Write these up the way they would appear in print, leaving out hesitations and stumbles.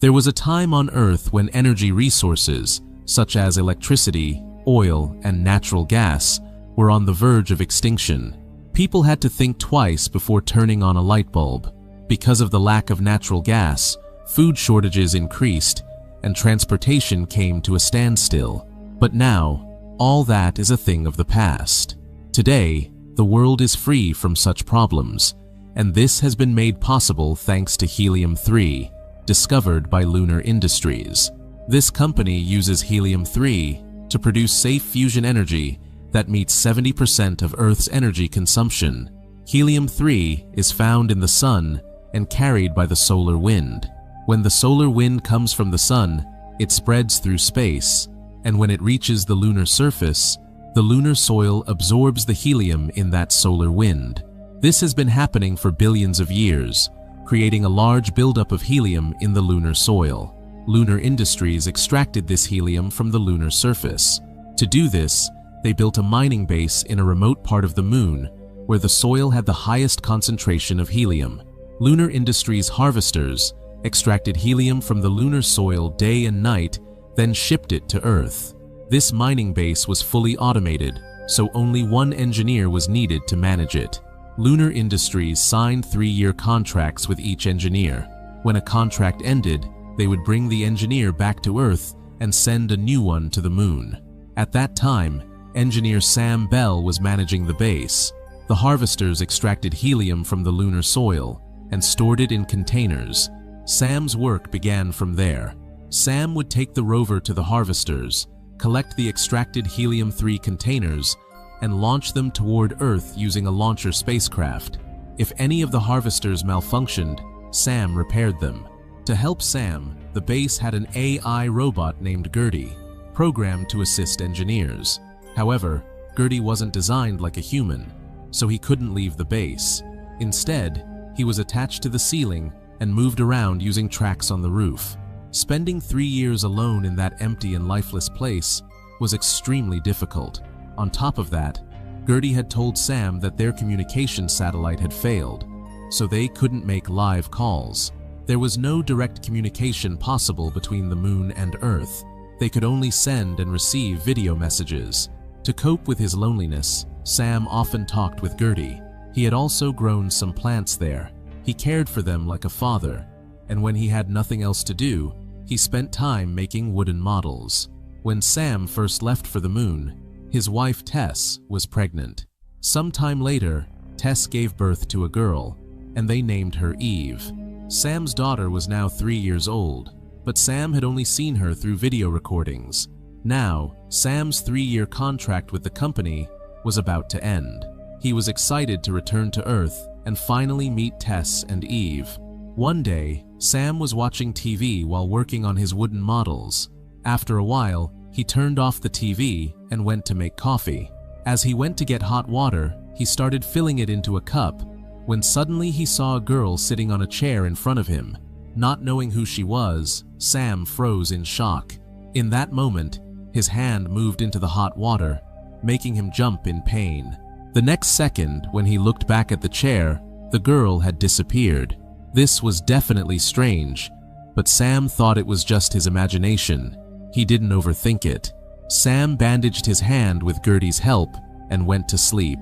There was a time on Earth when energy resources, such as electricity, oil, and natural gas, were on the verge of extinction. People had to think twice before turning on a light bulb. Because of the lack of natural gas, food shortages increased, and transportation came to a standstill. But now, all that is a thing of the past. Today, the world is free from such problems, and this has been made possible thanks to helium-3, discovered by Lunar Industries. This company uses helium-3 to produce safe fusion energy that meets 70% of Earth's energy consumption. Helium-3 is found in the sun and carried by the solar wind. When the solar wind comes from the sun, it spreads through space, and when it reaches the lunar surface, the lunar soil absorbs the helium in that solar wind. This has been happening for billions of years, creating a large buildup of helium in the lunar soil. Lunar Industries extracted this helium from the lunar surface. To do this, they built a mining base in a remote part of the moon, where the soil had the highest concentration of helium. Lunar Industries harvesters extracted helium from the lunar soil day and night, then shipped it to Earth. This mining base was fully automated, so only one engineer was needed to manage it. Lunar Industries signed 3-year contracts with each engineer. When a contract ended, they would bring the engineer back to Earth and send a new one to the moon. At that time, engineer Sam Bell was managing the base. The harvesters extracted helium from the lunar soil and stored it in containers. Sam's work began from there. Sam would take the rover to the harvesters, collect the extracted helium-3 containers, and launch them toward Earth using a launcher spacecraft. If any of the harvesters malfunctioned, Sam repaired them. To help Sam, the base had an AI robot named Gertie, programmed to assist engineers. However, Gertie wasn't designed like a human, so he couldn't leave the base. Instead, he was attached to the ceiling and moved around using tracks on the roof. Spending 3 years alone in that empty and lifeless place was extremely difficult. On top of that, Gertie had told Sam that their communication satellite had failed, so they couldn't make live calls. There was no direct communication possible between the moon and Earth. They could only send and receive video messages. To cope with his loneliness, Sam often talked with Gertie. He had also grown some plants there. He cared for them like a father, and when he had nothing else to do, he spent time making wooden models. When Sam first left for the moon, his wife Tess was pregnant. Sometime later, Tess gave birth to a girl, and they named her Eve. Sam's daughter was now 3 years old, but Sam had only seen her through video recordings. Now, Sam's 3-year contract with the company was about to end. He was excited to return to Earth and finally meet Tess and Eve. One day, Sam was watching TV while working on his wooden models. After a while, he turned off the TV and went to make coffee. As he went to get hot water, he started filling it into a cup, when suddenly he saw a girl sitting on a chair in front of him. Not knowing who she was, Sam froze in shock. In that moment, his hand moved into the hot water, making him jump in pain. The next second, when he looked back at the chair, the girl had disappeared. This was definitely strange, but Sam thought it was just his imagination. He didn't overthink it. Sam bandaged his hand with Gertie's help and went to sleep.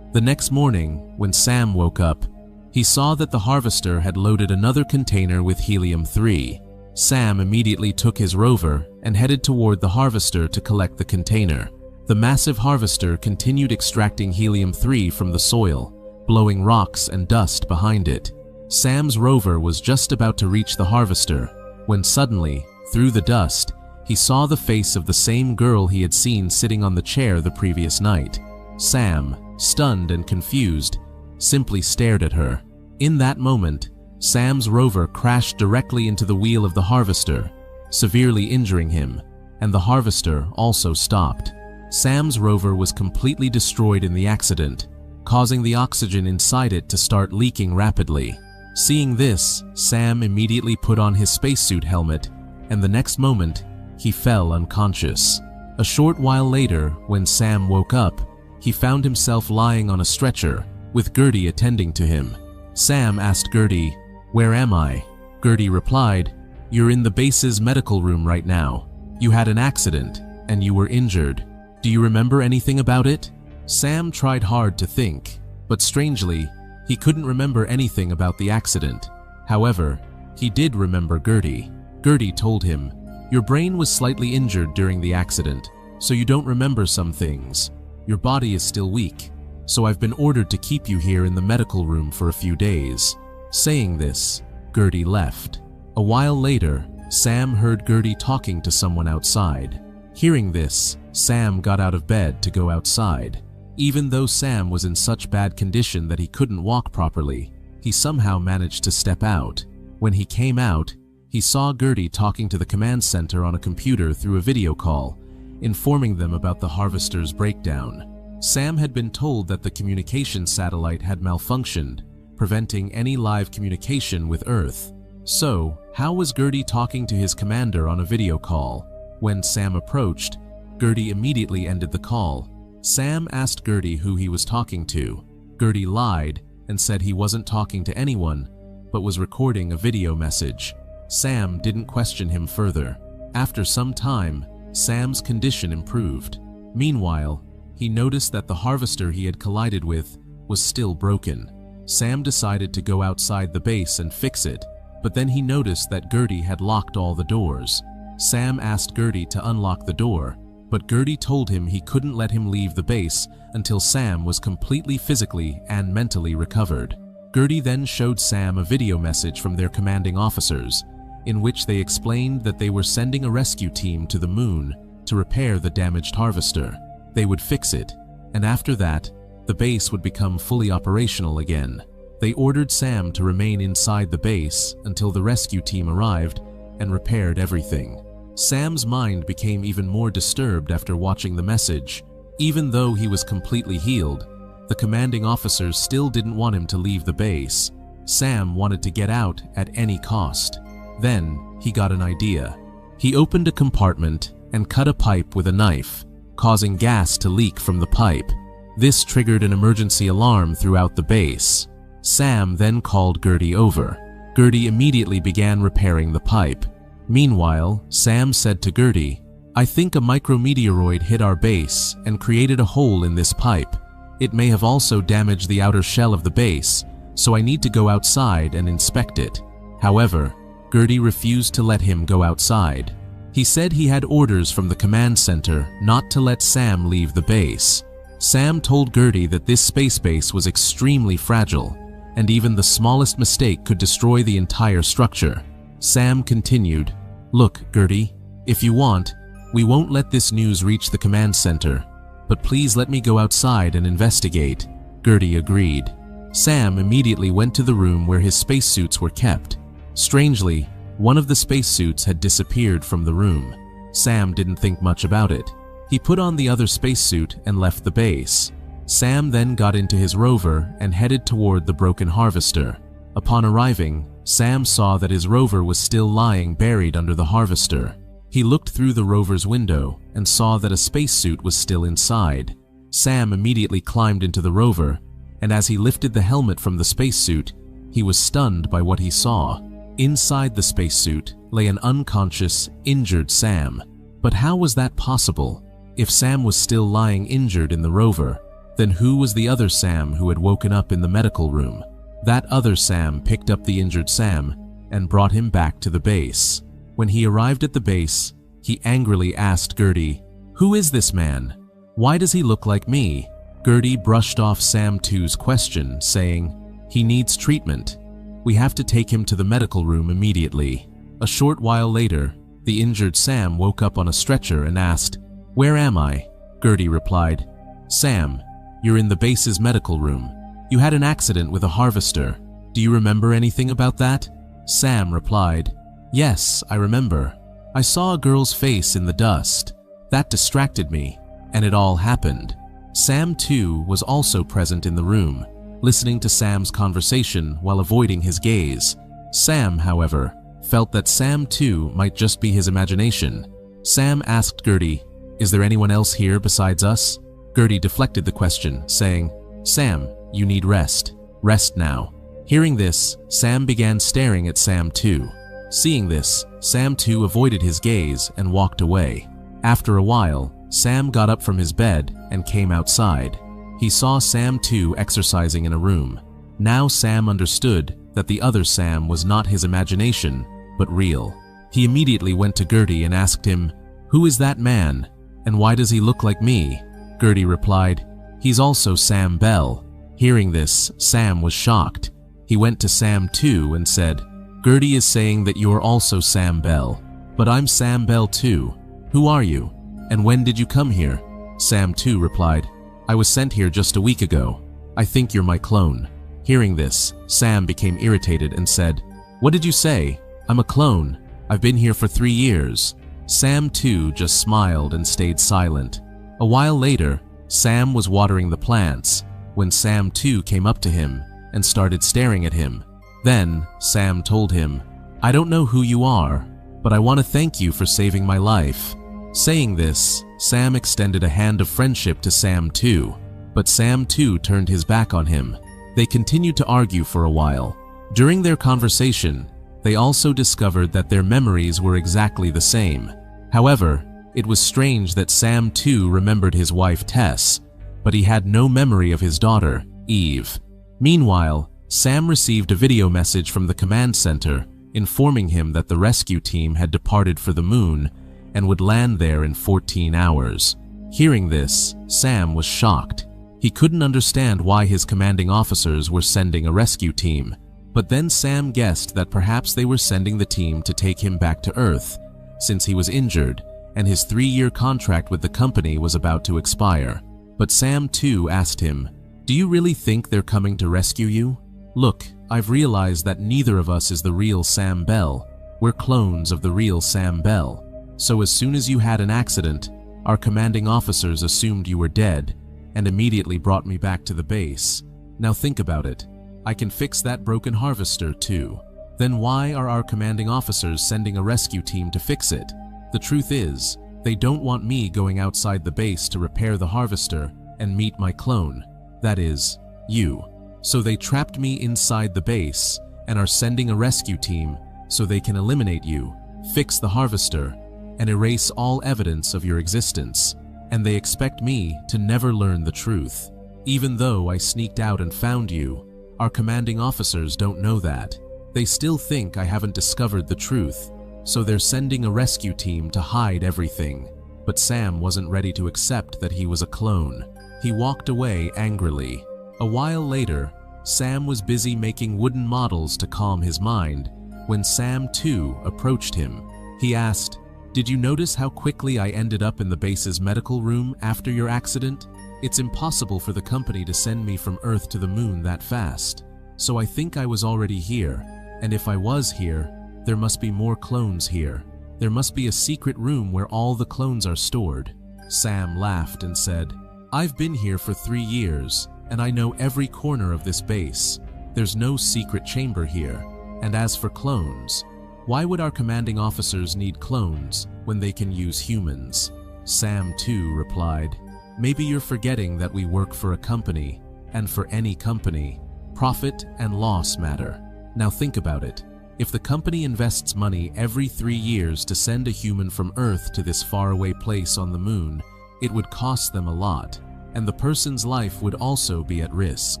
The next morning, when Sam woke up, he saw that the harvester had loaded another container with helium-3. Sam immediately took his rover and headed toward the harvester to collect the container. The massive harvester continued extracting helium-3 from the soil, blowing rocks and dust behind it. Sam's rover was just about to reach the harvester, when suddenly, through the dust, he saw the face of the same girl he had seen sitting on the chair the previous night. Sam, stunned and confused, simply stared at her. In that moment, Sam's rover crashed directly into the wheel of the harvester, severely injuring him, and the harvester also stopped. Sam's rover was completely destroyed in the accident, causing the oxygen inside it to start leaking rapidly. Seeing this, Sam immediately put on his spacesuit helmet, and the next moment, he fell unconscious. A short while later, when Sam woke up, he found himself lying on a stretcher, with Gertie attending to him. Sam asked Gertie, "Where am I?" Gertie replied, You're in the base's medical room right now. You had an accident, and you were injured. Do you remember anything about it?" Sam tried hard to think, but strangely, he couldn't remember anything about the accident. However, he did remember Gertie. Gertie told him, "Your brain was slightly injured during the accident, so you don't remember some things. Your body is still weak, so I've been ordered to keep you here in the medical room for a few days." Saying this, Gertie left. A while later, Sam heard Gertie talking to someone outside. Hearing this, Sam got out of bed to go outside. Even though Sam was in such bad condition that he couldn't walk properly, he somehow managed to step out. When he came out, he saw Gertie talking to the command center on a computer through a video call, informing them about the harvester's breakdown. Sam had been told that the communication satellite had malfunctioned, preventing any live communication with Earth. So, how was Gertie talking to his commander on a video call? When Sam approached, Gertie immediately ended the call. Sam asked Gertie who he was talking to. Gertie lied and said he wasn't talking to anyone, but was recording a video message. Sam didn't question him further. After some time, Sam's condition improved. Meanwhile, he noticed that the harvester he had collided with was still broken. Sam decided to go outside the base and fix it, but then he noticed that Gertie had locked all the doors. Sam asked Gertie to unlock the door, but Gertie told him he couldn't let him leave the base until Sam was completely physically and mentally recovered. Gertie then showed Sam a video message from their commanding officers, in which they explained that they were sending a rescue team to the moon to repair the damaged harvester. They would fix it, and after that, the base would become fully operational again. They ordered Sam to remain inside the base until the rescue team arrived and repaired everything. Sam's mind became even more disturbed after watching the message. Even though he was completely healed, the commanding officers still didn't want him to leave the base. Sam wanted to get out at any cost. Then, he got an idea. He opened a compartment and cut a pipe with a knife, causing gas to leak from the pipe. This triggered an emergency alarm throughout the base. Sam then called Gertie over. Gertie immediately began repairing the pipe. Meanwhile, Sam said to Gertie, "I think a micrometeoroid hit our base and created a hole in this pipe. It may have also damaged the outer shell of the base, so I need to go outside and inspect it." However, Gertie refused to let him go outside. He said he had orders from the command center not to let Sam leave the base. Sam told Gertie that this space base was extremely fragile, and even the smallest mistake could destroy the entire structure. Sam continued, "Look, Gertie, if you want, we won't let this news reach the command center, but please let me go outside and investigate." Gertie agreed. Sam immediately went to the room where his spacesuits were kept. Strangely, one of the spacesuits had disappeared from the room. Sam didn't think much about it. He put on the other spacesuit and left the base. Sam then got into his rover and headed toward the broken harvester. Upon arriving, Sam saw that his rover was still lying buried under the harvester. He looked through the rover's window and saw that a spacesuit was still inside. Sam immediately climbed into the rover, and as he lifted the helmet from the spacesuit, he was stunned by what he saw. Inside the spacesuit lay an unconscious, injured Sam. But how was that possible? If Sam was still lying injured in the rover, then who was the other Sam who had woken up in the medical room? That other Sam picked up the injured Sam and brought him back to the base. When he arrived at the base, he angrily asked Gertie, "Who is this man? Why does he look like me?" Gertie brushed off Sam 2's question, saying, "He needs treatment. We have to take him to the medical room immediately." A short while later, the injured Sam woke up on a stretcher and asked, "Where am I?" Gertie replied, "Sam, you're in the base's medical room. You had an accident with a harvester. Do you remember anything about that?" Sam replied, "Yes, I remember. I saw a girl's face in the dust. That distracted me, and it all happened." Sam too was also present in the room, listening to Sam's conversation while avoiding his gaze. Sam, however, felt that Sam too might just be his imagination. Sam asked Gertie, "Is there anyone else here besides us?" Gertie deflected the question, saying, "Sam, you need rest. Rest now." Hearing this, Sam began staring at Sam too. Seeing this, Sam too avoided his gaze and walked away. After a while, Sam got up from his bed and came outside. He saw Sam too exercising in a room. Now Sam understood that the other Sam was not his imagination, but real. He immediately went to Gertie and asked him, "Who is that man, and why does he look like me?" Gertie replied, "He's also Sam Bell." Hearing this, Sam was shocked. He went to Sam too and said, "Gertie is saying that you're also Sam Bell, but I'm Sam Bell too. Who are you, and when did you come here?" Sam too replied, "I was sent here just a week ago. I think you're my clone." Hearing this, Sam became irritated and said, "What did you say? I'm a clone. I've been here for 3 years." Sam too just smiled and stayed silent. A while later, Sam was watering the plants when Sam too came up to him and started staring at him. Then Sam told him, "I don't know who you are, but I want to thank you for saving my life." Saying this, Sam extended a hand of friendship to Sam too, but Sam too turned his back on him. They continued to argue for a while. During their conversation, they also discovered that their memories were exactly the same. However, it was strange that Sam too remembered his wife Tess, but he had no memory of his daughter, Eve. Meanwhile, Sam received a video message from the command center informing him that the rescue team had departed for the moon and would land there in 14 hours. Hearing this, Sam was shocked. He couldn't understand why his commanding officers were sending a rescue team, but then Sam guessed that perhaps they were sending the team to take him back to Earth, since he was injured and his 3-year contract with the company was about to expire. But Sam too asked him, "Do you really think they're coming to rescue you? Look, I've realized that neither of us is the real Sam Bell. We're clones of the real Sam Bell. So as soon as you had an accident, our commanding officers assumed you were dead and immediately brought me back to the base. Now think about it. I can fix that broken harvester too. Then why are our commanding officers sending a rescue team to fix it? The truth is, they don't want me going outside the base to repair the harvester and meet my clone, that is, you. So they trapped me inside the base and are sending a rescue team so they can eliminate you, fix the harvester, and erase all evidence of your existence. And they expect me to never learn the truth. Even though I sneaked out and found you, our commanding officers don't know that. They still think I haven't discovered the truth, so they're sending a rescue team to hide everything." But Sam wasn't ready to accept that he was a clone. He walked away angrily. A while later, Sam was busy making wooden models to calm his mind when Sam too approached him. He asked, "Did you notice how quickly I ended up in the base's medical room after your accident? It's impossible for the company to send me from Earth to the moon that fast. So I think I was already here, and if I was here, there must be more clones here. There must be a secret room where all the clones are stored." Sam laughed and said, "I've been here for 3 years, and I know every corner of this base. There's no secret chamber here. And as for clones, why would our commanding officers need clones when they can use humans?" Sam too replied, "Maybe you're forgetting that we work for a company, and for any company, profit and loss matter. Now think about it. If the company invests money every 3 years to send a human from Earth to this faraway place on the moon, it would cost them a lot, and the person's life would also be at risk.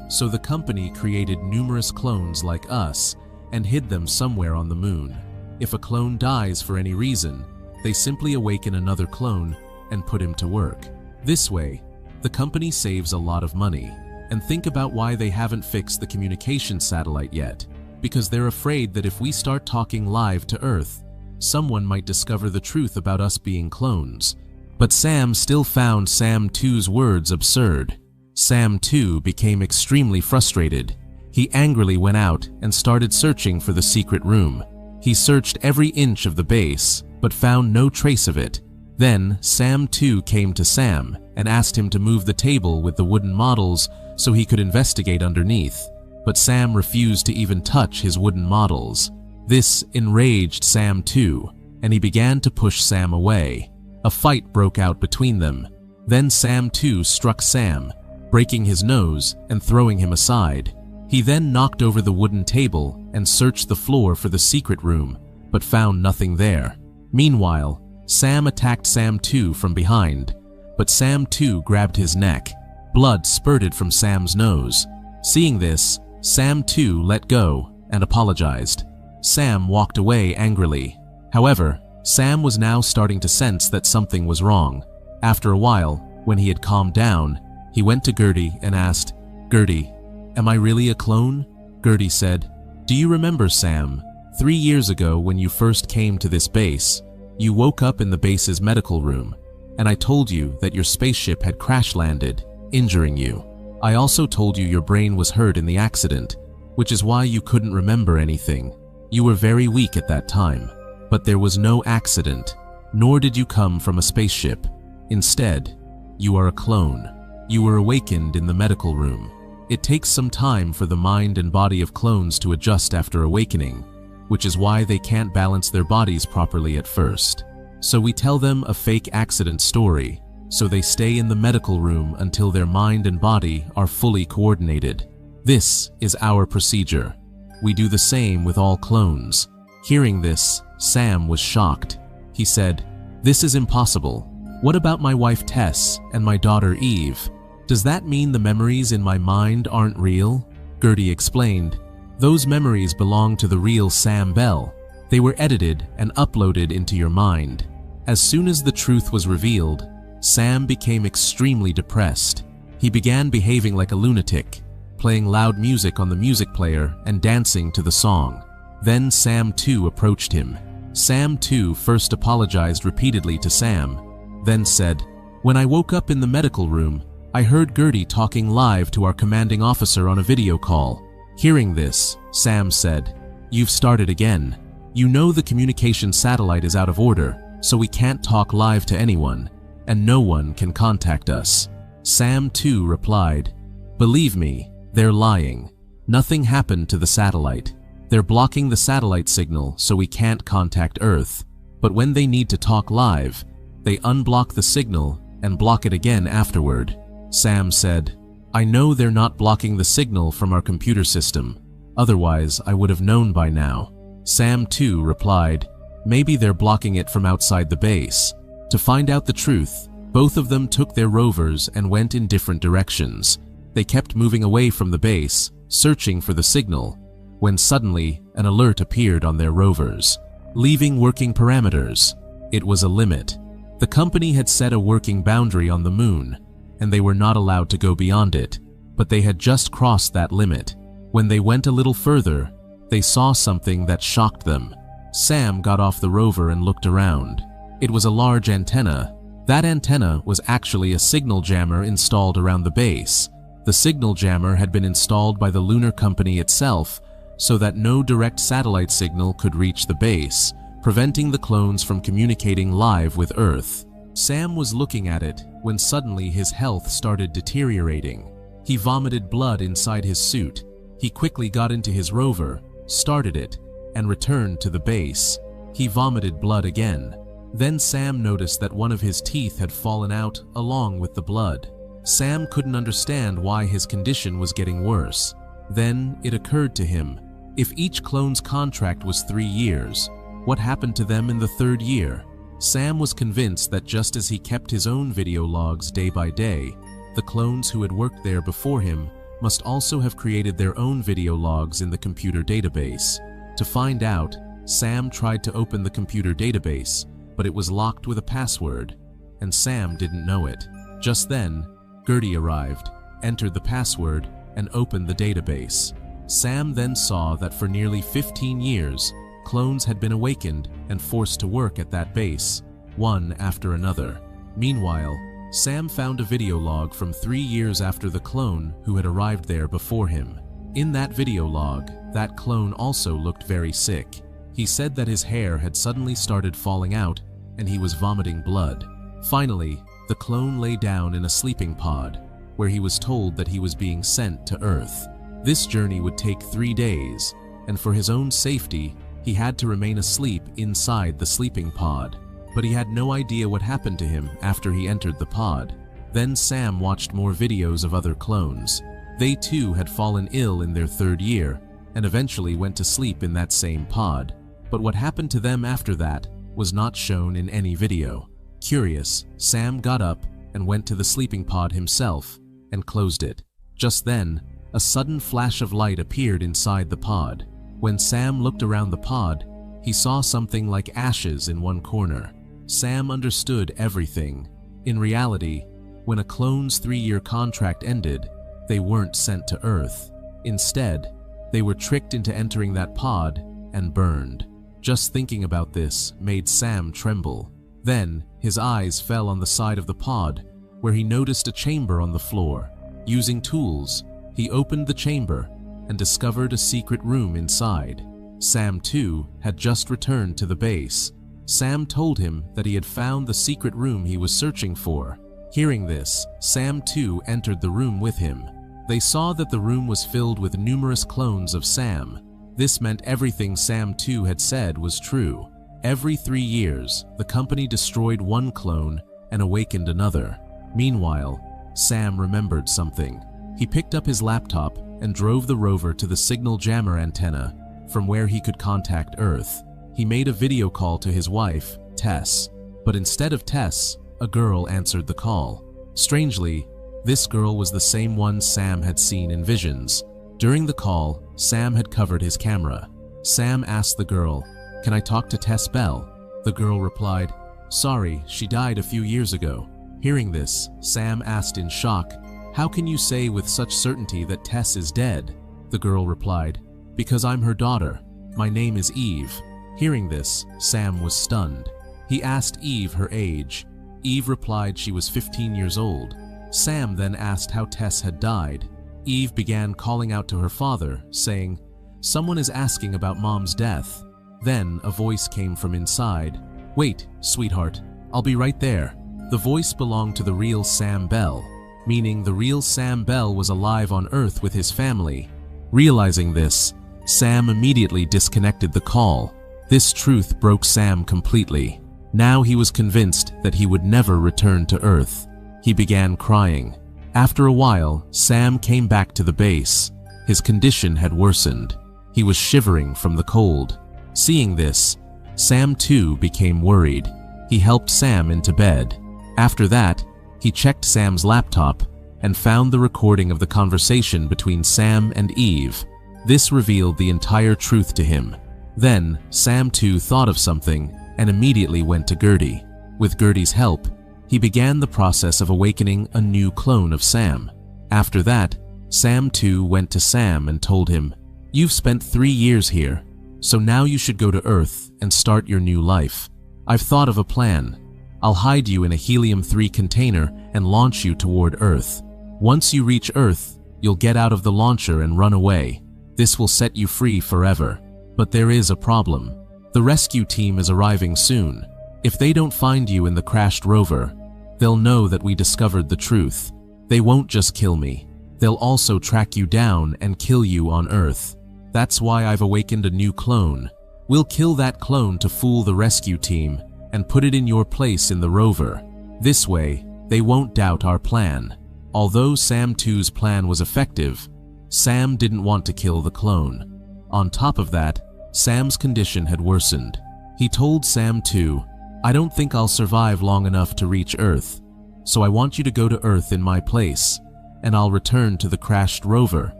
So the company created numerous clones like us and hid them somewhere on the moon. If a clone dies for any reason, they simply awaken another clone and put him to work. This way, the company saves a lot of money. And think about why they haven't fixed the communication satellite yet. Because they're afraid that if we start talking live to Earth, someone might discover the truth about us being clones." But Sam still found Sam too's words absurd. Sam too became extremely frustrated. He angrily went out and started searching for the secret room. He searched every inch of the base, but found no trace of it. Then Sam too came to Sam and asked him to move the table with the wooden models so he could investigate underneath. But Sam refused to even touch his wooden models. This enraged Sam too, and he began to push Sam away. A fight broke out between them. Then Sam too struck Sam, breaking his nose and throwing him aside. He then knocked over the wooden table and searched the floor for the secret room, but found nothing there. Meanwhile, Sam attacked Sam 2 from behind, but Sam 2 grabbed his neck. Blood spurted from Sam's nose. Seeing this, Sam 2 let go and apologized. Sam walked away angrily. However, Sam was now starting to sense that something was wrong. After a while, when he had calmed down, he went to Gertie and asked, "Gertie, am I really a clone?" Gertie said, "Do you remember, Sam, 3 years ago when you first came to this base, you woke up in the base's medical room, and I told you that your spaceship had crash-landed, injuring you. I also told you your brain was hurt in the accident, which is why you couldn't remember anything. You were very weak at that time. But there was no accident, nor did you come from a spaceship. Instead, you are a clone. You were awakened in the medical room. It takes some time for the mind and body of clones to adjust after awakening, which is why they can't balance their bodies properly at first. So we tell them a fake accident story, so they stay in the medical room until their mind and body are fully coordinated. This is our procedure. We do the same with all clones." Hearing this, Sam was shocked. He said, "This is impossible. What about my wife Tess and my daughter Eve? Does that mean the memories in my mind aren't real?" Gertie explained, "Those memories belong to the real Sam Bell. They were edited and uploaded into your mind." As soon as the truth was revealed, Sam became extremely depressed. He began behaving like a lunatic, playing loud music on the music player and dancing to the song. Then Sam 2 approached him. Sam 2 first apologized repeatedly to Sam, then said, "When I woke up in the medical room, I heard Gertie talking live to our commanding officer on a video call." Hearing this, Sam said, "You've started again. You know the communication satellite is out of order, so we can't talk live to anyone, and no one can contact us." Sam 2 replied, "Believe me, they're lying. Nothing happened to the satellite. They're blocking the satellite signal so we can't contact Earth. But when they need to talk live, they unblock the signal and block it again afterward." Sam said, "I know they're not blocking the signal from our computer system. Otherwise, I would have known by now." Sam 2 replied, "Maybe they're blocking it from outside the base." To find out the truth, both of them took their rovers and went in different directions. They kept moving away from the base, searching for the signal, when suddenly an alert appeared on their rovers. Leaving working parameters. It was a limit. The company had set a working boundary on the moon, and they were not allowed to go beyond it, but they had just crossed that limit. When they went a little further, they saw something that shocked them. Sam got off the rover and looked around. It was a large antenna. That antenna was actually a signal jammer installed around the base. The signal jammer had been installed by the lunar company itself so that no direct satellite signal could reach the base, preventing the clones from communicating live with Earth. Sam was looking at it when suddenly his health started deteriorating. He vomited blood inside his suit. He quickly got into his rover, started it, and returned to the base. He vomited blood again. Then Sam noticed that one of his teeth had fallen out along with the blood. Sam couldn't understand why his condition was getting worse. Then it occurred to him, if each clone's contract was 3 years, what happened to them in the 3rd year? Sam was convinced that just as he kept his own video logs day by day, the clones who had worked there before him must also have created their own video logs in the computer database. To find out, Sam tried to open the computer database, but it was locked with a password, and Sam didn't know it. Just then, Gertie arrived, entered the password, and opened the database. Sam then saw that for nearly 15 years, clones had been awakened and forced to work at that base, one after another. Meanwhile, Sam found a video log from 3 years after the clone who had arrived there before him. In that video log, that clone also looked very sick. He said that his hair had suddenly started falling out and he was vomiting blood. Finally, the clone lay down in a sleeping pod, where he was told that he was being sent to Earth. This journey would take 3 days, and for his own safety, he had to remain asleep inside the sleeping pod. But he had no idea what happened to him after he entered the pod. Then Sam watched more videos of other clones. They too had fallen ill in their 3rd year, and eventually went to sleep in that same pod. But what happened to them after that was not shown in any video. Curious, Sam got up and went to the sleeping pod himself and closed it. Just then, a sudden flash of light appeared inside the pod. When Sam looked around the pod, he saw something like ashes in one corner. Sam understood everything. In reality, when a clone's 3-year contract ended, they weren't sent to Earth. Instead, they were tricked into entering that pod and burned. Just thinking about this made Sam tremble. Then, his eyes fell on the side of the pod, where he noticed a chamber on the floor. Using tools, he opened the chamber and discovered a secret room inside. Sam, too, had just returned to the base. Sam told him that he had found the secret room he was searching for. Hearing this, Sam, too, entered the room with him. They saw that the room was filled with numerous clones of Sam. This meant everything Sam, too, had said was true. Every 3 years, the company destroyed one clone and awakened another. Meanwhile, Sam remembered something. He picked up his laptop and drove the rover to the signal jammer antenna, from where he could contact Earth. He made a video call to his wife, Tess. But instead of Tess, a girl answered the call. Strangely, this girl was the same one Sam had seen in visions. During the call, Sam had covered his camera. Sam asked the girl, "Can I talk to Tess Bell?" The girl replied, "Sorry, she died a few years ago." Hearing this, Sam asked in shock, "How can you say with such certainty that Tess is dead?" The girl replied, "Because I'm her daughter. My name is Eve." Hearing this, Sam was stunned. He asked Eve her age. Eve replied she was 15 years old. Sam then asked how Tess had died. Eve began calling out to her father, saying, "Someone is asking about Mom's death." Then a voice came from inside. "Wait, sweetheart, I'll be right there." The voice belonged to the real Sam Bell, meaning the real Sam Bell was alive on Earth with his family. Realizing this, Sam immediately disconnected the call. This truth broke Sam completely. Now he was convinced that he would never return to Earth. He began crying. After a while, Sam came back to the base. His condition had worsened. He was shivering from the cold. Seeing this, Sam too became worried. He helped Sam into bed. After that, he checked Sam's laptop and found the recording of the conversation between Sam and Eve. This revealed the entire truth to him. Then, Sam too thought of something and immediately went to Gertie. With Gertie's help, he began the process of awakening a new clone of Sam. After that, Sam too went to Sam and told him, "You've spent 3 years here, so now you should go to Earth and start your new life. I've thought of a plan. I'll hide you in a helium-3 container and launch you toward Earth. Once you reach Earth, you'll get out of the launcher and run away. This will set you free forever. But there is a problem. The rescue team is arriving soon. If they don't find you in the crashed rover, they'll know that we discovered the truth. They won't just kill me. They'll also track you down and kill you on Earth. That's why I've awakened a new clone. We'll kill that clone to fool the rescue team and put it in your place in the rover. This way, they won't doubt our plan." Although Sam 2's plan was effective, Sam didn't want to kill the clone. On top of that, Sam's condition had worsened. He told Sam 2, "I don't think I'll survive long enough to reach Earth, so I want you to go to Earth in my place, and I'll return to the crashed rover,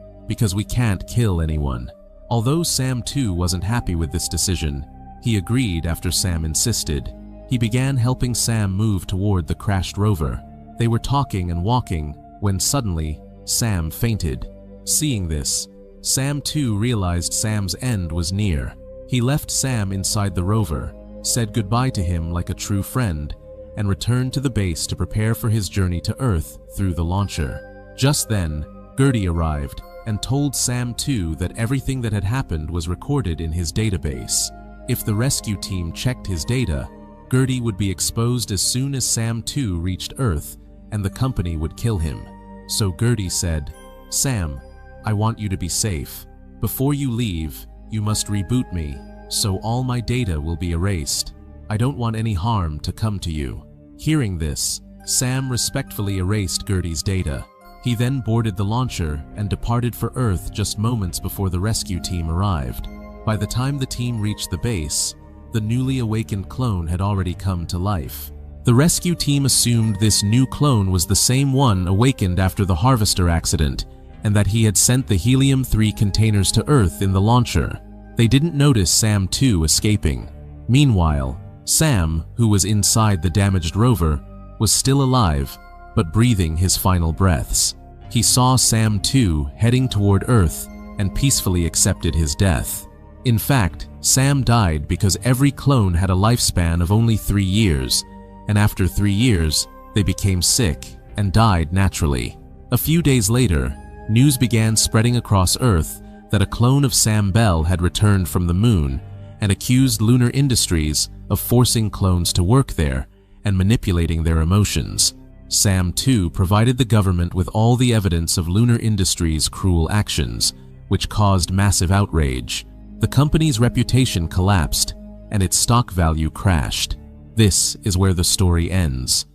because we can't kill anyone." Although Sam 2 wasn't happy with this decision, he agreed after Sam insisted. He began helping Sam move toward the crashed rover. They were talking and walking when suddenly, Sam fainted. Seeing this, Sam too realized Sam's end was near. He left Sam inside the rover, said goodbye to him like a true friend, and returned to the base to prepare for his journey to Earth through the launcher. Just then, Gertie arrived and told Sam too that everything that had happened was recorded in his database. If the rescue team checked his data, Gertie would be exposed as soon as Sam too reached Earth, and the company would kill him. So Gertie said, "Sam, I want you to be safe. Before you leave, you must reboot me, so all my data will be erased. I don't want any harm to come to you." Hearing this, Sam respectfully erased Gertie's data. He then boarded the launcher and departed for Earth just moments before the rescue team arrived. By the time the team reached the base, the newly awakened clone had already come to life. The rescue team assumed this new clone was the same one awakened after the Harvester accident, and that he had sent the helium-3 containers to Earth in the launcher. They didn't notice Sam 2 escaping. Meanwhile, Sam, who was inside the damaged rover, was still alive, but breathing his final breaths. He saw Sam 2 heading toward Earth and peacefully accepted his death. In fact, Sam died because every clone had a lifespan of only 3 years, and after 3 years, they became sick and died naturally. A few days later, news began spreading across Earth that a clone of Sam Bell had returned from the moon and accused Lunar Industries of forcing clones to work there and manipulating their emotions. Sam 2 provided the government with all the evidence of Lunar Industries' cruel actions, which caused massive outrage. The company's reputation collapsed, and its stock value crashed. This is where the story ends.